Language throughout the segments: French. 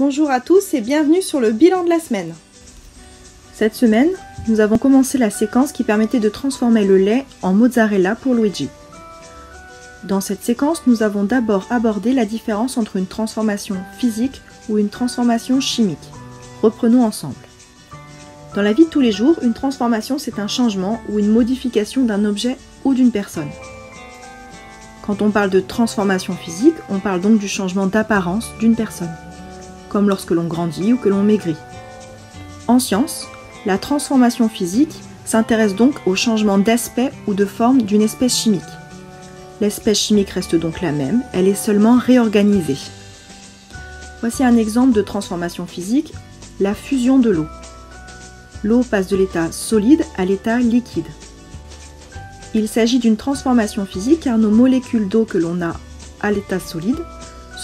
Bonjour à tous et bienvenue sur le bilan de la semaine. Cette semaine, nous avons commencé la séquence qui permettait de transformer le lait en mozzarella pour Luigi. Dans cette séquence, nous avons d'abord abordé la différence entre une transformation physique ou une transformation chimique. Reprenons ensemble. Dans la vie de tous les jours, une transformation c'est un changement ou une modification d'un objet ou d'une personne. Quand on parle de transformation physique, on parle donc du changement d'apparence d'une personne, comme lorsque l'on grandit ou que l'on maigrit. En science, la transformation physique s'intéresse donc au changement d'aspect ou de forme d'une espèce chimique. L'espèce chimique reste donc la même, elle est seulement réorganisée. Voici un exemple de transformation physique, la fusion de l'eau. L'eau passe de l'état solide à l'état liquide. Il s'agit d'une transformation physique car nos molécules d'eau que l'on a à l'état solide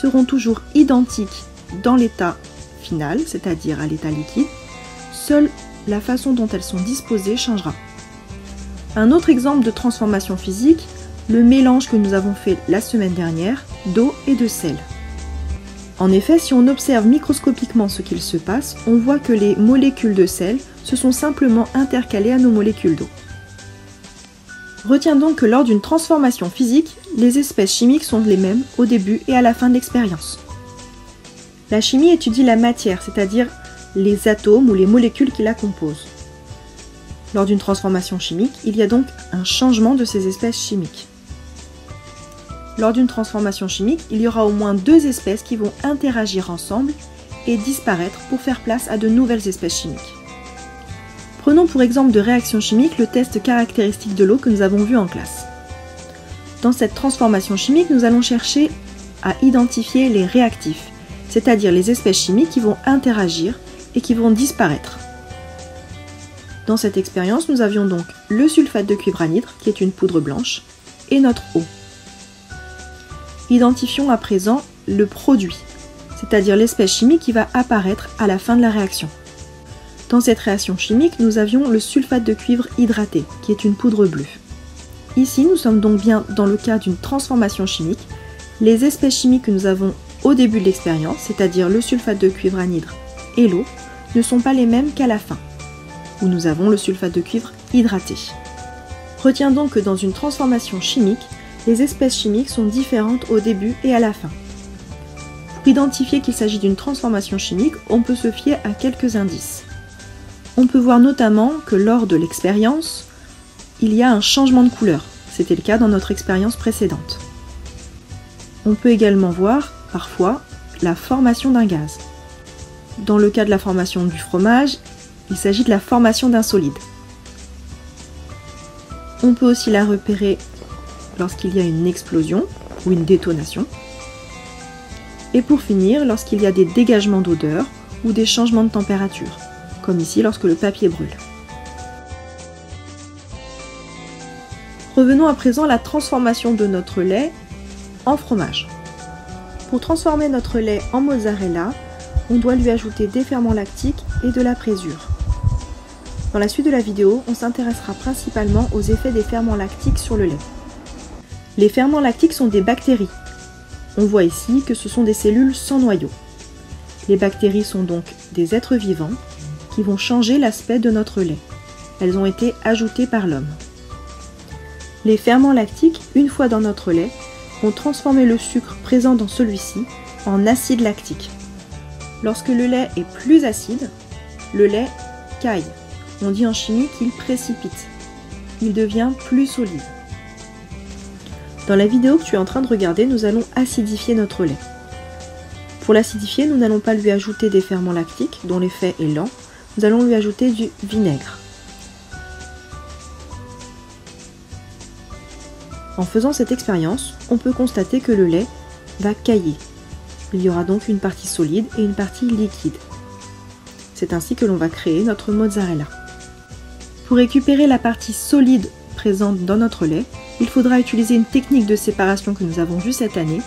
seront toujours identiques dans l'état final, c'est-à-dire à l'état liquide. Seule la façon dont elles sont disposées changera. Un autre exemple de transformation physique, le mélange que nous avons fait la semaine dernière d'eau et de sel. En effet, si on observe microscopiquement ce qu'il se passe, on voit que les molécules de sel se sont simplement intercalées à nos molécules d'eau. Retiens donc que lors d'une transformation physique, les espèces chimiques sont les mêmes au début et à la fin de l'expérience. La chimie étudie la matière, c'est-à-dire les atomes ou les molécules qui la composent. Lors d'une transformation chimique, il y a donc un changement de ces espèces chimiques. Lors d'une transformation chimique, il y aura au moins deux espèces qui vont interagir ensemble et disparaître pour faire place à de nouvelles espèces chimiques. Prenons pour exemple de réaction chimique le test caractéristique de l'eau que nous avons vu en classe. Dans cette transformation chimique, nous allons chercher à identifier les réactifs, c'est-à-dire les espèces chimiques qui vont interagir et qui vont disparaître. Dans cette expérience, nous avions donc le sulfate de cuivre anhydre, qui est une poudre blanche, et notre eau. Identifions à présent le produit, c'est-à-dire l'espèce chimique qui va apparaître à la fin de la réaction. Dans cette réaction chimique, nous avions le sulfate de cuivre hydraté, qui est une poudre bleue. Ici, nous sommes donc bien dans le cas d'une transformation chimique. Les espèces chimiques que nous avons au début de l'expérience, c'est-à-dire le sulfate de cuivre anhydre et l'eau, ne sont pas les mêmes qu'à la fin, où nous avons le sulfate de cuivre hydraté. Retiens donc que dans une transformation chimique, les espèces chimiques sont différentes au début et à la fin. Pour identifier qu'il s'agit d'une transformation chimique, on peut se fier à quelques indices. On peut voir notamment que lors de l'expérience, il y a un changement de couleur. C'était le cas dans notre expérience précédente. On peut également voir, parfois, la formation d'un gaz. Dans le cas de la formation du fromage, il s'agit de la formation d'un solide. On peut aussi la repérer lorsqu'il y a une explosion ou une détonation. Et pour finir, lorsqu'il y a des dégagements d'odeur ou des changements de température, comme ici lorsque le papier brûle. Revenons à présent à la transformation de notre lait en fromage. Pour transformer notre lait en mozzarella, on doit lui ajouter des ferments lactiques et de la présure. Dans la suite de la vidéo, on s'intéressera principalement aux effets des ferments lactiques sur le lait. Les ferments lactiques sont des bactéries. On voit ici que ce sont des cellules sans noyau. Les bactéries sont donc des êtres vivants qui vont changer l'aspect de notre lait. Elles ont été ajoutées par l'homme. Les ferments lactiques, une fois dans notre lait, vont transformer le sucre présent dans celui-ci en acide lactique. Lorsque le lait est plus acide, le lait caille. On dit en chimie qu'il précipite. Il devient plus solide. Dans la vidéo que tu es en train de regarder, nous allons acidifier notre lait. Pour l'acidifier, nous n'allons pas lui ajouter des ferments lactiques, dont l'effet est lent. Nous allons lui ajouter du vinaigre. En faisant cette expérience, on peut constater que le lait va cailler. Il y aura donc une partie solide et une partie liquide. C'est ainsi que l'on va créer notre mozzarella. Pour récupérer la partie solide présente dans notre lait, il faudra utiliser une technique de séparation que nous avons vue cette année,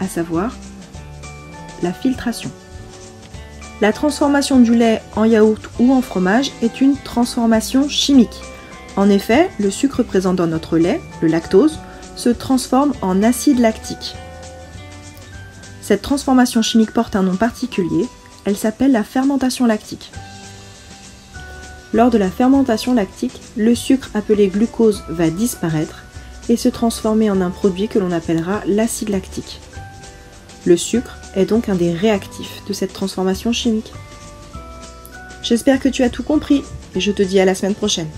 à savoir la filtration. La transformation du lait en yaourt ou en fromage est une transformation chimique. En effet, le sucre présent dans notre lait, le lactose, se transforme en acide lactique. Cette transformation chimique porte un nom particulier, elle s'appelle la fermentation lactique. Lors de la fermentation lactique, le sucre appelé glucose va disparaître et se transformer en un produit que l'on appellera l'acide lactique. Le sucre est donc un des réactifs de cette transformation chimique. J'espère que tu as tout compris et je te dis à la semaine prochaine.